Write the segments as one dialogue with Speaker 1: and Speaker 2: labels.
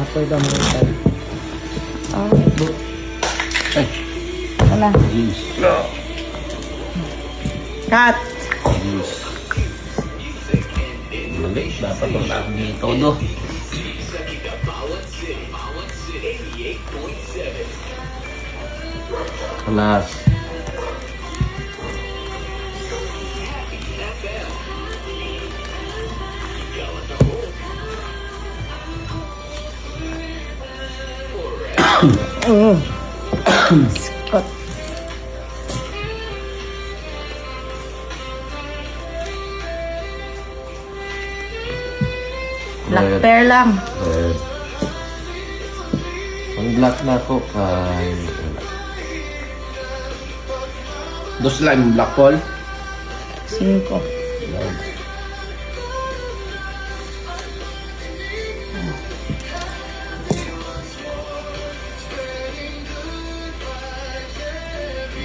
Speaker 1: Upper ba mga tayo?
Speaker 2: Ay,
Speaker 3: Wala.
Speaker 2: jeez.
Speaker 3: Cut.
Speaker 2: Jeez. Mali, dapat wala akong todo. Alas.
Speaker 3: Scott. Black pair lang.
Speaker 2: Ang black na ako kay... Dos lime black Paul.
Speaker 3: 5.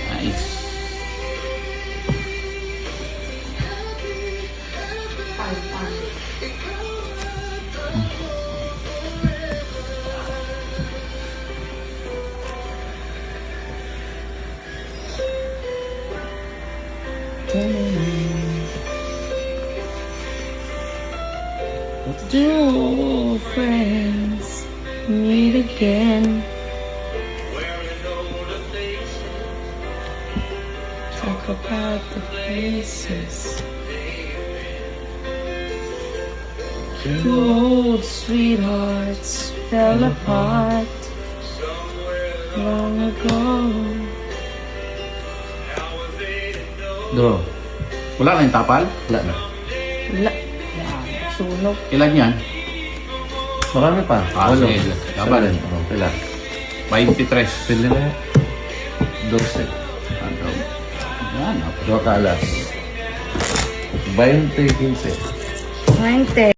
Speaker 2: Nice.
Speaker 3: Do old friends meet again? Talk about the places. Two old sweethearts fell apart long ago.
Speaker 2: Bro, wala na yung tapal? Wala na.
Speaker 3: Wala. Sunog.
Speaker 2: Ilan yan?
Speaker 1: Marami pa.
Speaker 2: Sige. Laban.
Speaker 1: Pila.
Speaker 2: 23.
Speaker 1: Pila na. 12.
Speaker 2: Yan.
Speaker 1: Dua ka alas. 20, 15.
Speaker 3: 20.